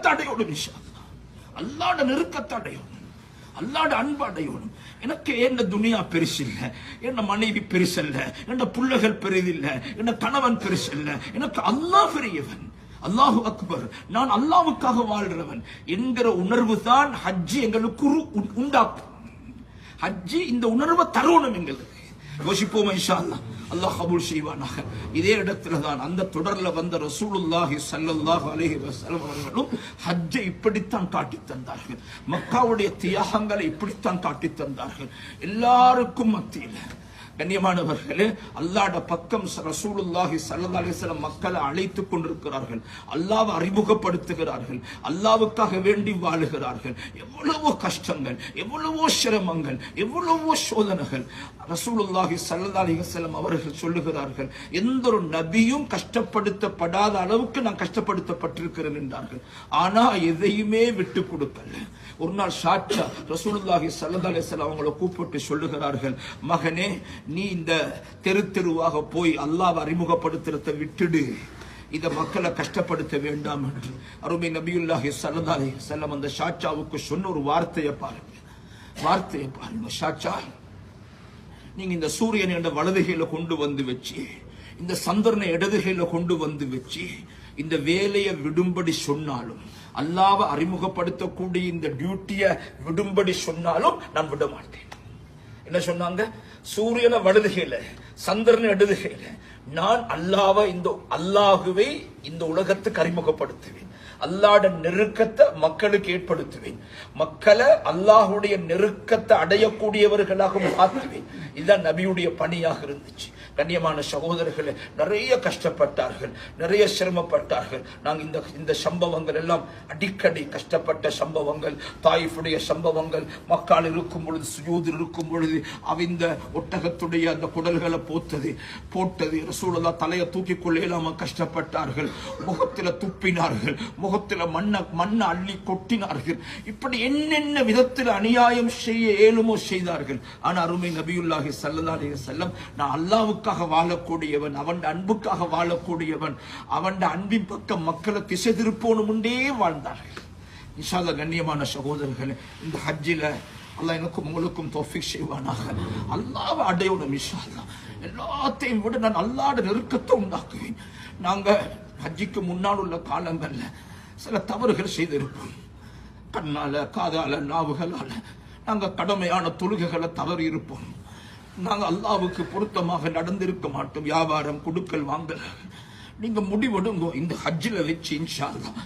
நெருக்கத்தை அடையணும் இன்ஷா அல்லாஹ். அல்லாஹ்வுடைய நெருக்கத்தை அடையணும், அல்லாஹ்வுடைய அன்பு அடையணும். எனக்கு என்ன துனியா பெருசில்ல, என்ன மனைவி பெருசல்ல, என்ன பிள்ளைகள் பெரிதில்ல, என்ன கணவன் பெருசல்ல, எனக்கு அல்லாஹ் பெரியவன், அல்லாஹு அக்பர், நான் அல்லாஹ்வுக்காக வாழ்றவன் என்கிற உணர்வு தான் ஹஜ்ஜி எங்களுக்கு உண்டாக்கும். ஹஜ்ஜி இந்த உணர்வை தருணம் எங்களுக்கு. யோசிப்போம் இன்ஷா அல்லாஹ். அல்லாஹ் கபூல் செய்வானாக. இதே இடத்துல தான் அந்த தொடர்ல வந்த ரசூலுல்லாஹி ஸல்லல்லாஹு அலைஹி வஸல்லம் அவர்களும் ஹஜ்ஜை இப்படித்தான் காட்டி தந்தார்கள். மக்காவுடைய தியாகங்களை இப்படித்தான் காட்டி தந்தார்கள். எல்லாருக்கும் மத்தியில் கண்ணியமானவர்களே, அல்லாஹ்வுடைய பக்கம் ரசூலுல்லாஹி ஸல்லல்லாஹு அலைஹி வஸல்லம் மக்களை அழைத்துக் கொண்டிருக்கிறார்கள். அல்லாஹ்வை அறிமுகப்படுத்துகிறார்கள், அல்லாஹ்வுக்காக வேண்டி வாழுகிறார்கள். எவ்வளவோ கஷ்டங்கள், எவ்வளவோ சிரமங்கள், எவ்வளவோ சோதனைகள். ரசூலுல்லாஹி ஸல்லல்லாஹு அலைஹி வஸல்லம் அவர்கள் சொல்லுகிறார்கள், எந்த ஒரு நபியும் கஷ்டப்படுத்தப்படாத அளவுக்கு நான் கஷ்டப்படுத்தப்பட்டிருக்கிறேன் என்றார்கள். ஆனா எதையுமே விட்டு கொடுக்கல. ஒரு நாள் சாட்சா ரசூலுல்லாஹி ஸல்லல்லாஹு அலைஹி வஸல்லம் அவங்களை கூப்பிட்டு சொல்லுகிறார்கள், மகனே, நீ இந்த தெரு தெருவாக போய் அல்லாஹ்வை அறிமுகப்படுத்துறதை விட்டுடு, இத மக்களை கஷ்டப்படுத்த வேண்டாம் என்று அருமை நபியுல்லாஹி ஸல்லல்லாஹு அலைஹி வஸல்லம் அந்த சாட்சாவுக்கு சொன்ன ஒரு வார்த்தையை பாருங்க. சாட்சா, நீங்க இந்த சூரியனை என்ற வலதுகையில கொண்டு வந்து வச்சு, இந்த சந்திரனை இடதுகையில கொண்டு வந்து வச்சு, இந்த வேலையை விடும்படி சொன்னாலும், அல்லாஹ்வை அறிமுகப்படுத்தக்கூடிய இந்த டியூட்டியை விடும்படி சொன்னாலும் நான் விட மாட்டேன். என்ன சொன்னாங்க? சூரியனை வலதுகையில, சந்திரனை இடதுகையில, நான் அல்லாஹுவை இந்த உலகத்துக்கு அறிமுகப்படுத்துவேன். அல்லாஹ்வுடைய நெருக்கத்தை மக்களுக்கு ஏற்படுத்துவேன். மக்களை அல்லாஹ்வுடைய நெருக்கத்தை அடையக்கூடியவர்களாக மாற்றுவேன். இதுதான் நபியுடைய பணியாக இருந்துச்சு. கண்ணியமான சகோதரர்களே, நிறைய கஷ்டப்பட்டார்கள், நிறைய சிரமப்பட்டார்கள். நாங்கள் இந்த சம்பவங்கள் எல்லாம் அடிக்கடி கஷ்டப்பட்ட சம்பவங்கள், தாயிஃபுடைய சம்பவங்கள், மக்கால் இருக்கும் பொழுது, சுஜூதில் இருக்கும் பொழுது அவிந்த ஒட்டகத்துடைய அந்த குடல்களை போட்டது ரசூலுல்லாஹ் தலையை தூக்கி கொள்ளையிலாம கஷ்டப்பட்டார்கள். முகத்தில் துப்பினார்கள், முகத்தில் மண்ணை அள்ளி கொட்டினார்கள். இப்படி என்னென்ன விதத்தில் அநியாயம் செய்ய ஏழுமோ செய்தார்கள். ஆனா அருமை நபியுல்லாஹி ஸல்லல்லாஹு அலைஹி வஸல்லம், நான் அல்லாஹ்வுக்காக வாழக்கூடியவன், அவன் அன்புக்காக வாழக்கூடியவன், அவன் அன்பின் பக்கம் மக்களை திசை திருப்போனும் உண்டே வாழ்ந்தார்கள். இன்ஷா அல்லாஹ். கண்ணியமான சகோதரர்களே, இந்த ஹஜ்ஜில அல்லாஹ் எனக்கும் உங்களுக்கும் தௌஃபீக் செய்வானாக. அல்லாஹ்வை அடையணும் இன்ஷா அல்லாஹ். எல்லாத்தையும் விட நான் அல்லாஹ்வுடைய நெருக்கத்தை உண்டாக்குவேன். நாங்க ஹஜ்ஜிக்கு முன்னால் உள்ள காலங்கள்ல சில தவறுகள் செய்திருப்போம். கண்ணால, காதால, நாவுகளால நாங்க கடமையான தொழுகைகளை தவறி இருப்போம். நாங்க அல்லாஹ்வுக்கு பொருத்தமாக நடந்திருக்க மாட்டோம். வியாபாரம், கொடுக்கல் வாங்கல். நீங்க முடிவெடுங்க இந்த ஹஜ்ஜில வச்சு இன்ஷா அல்லாஹ்.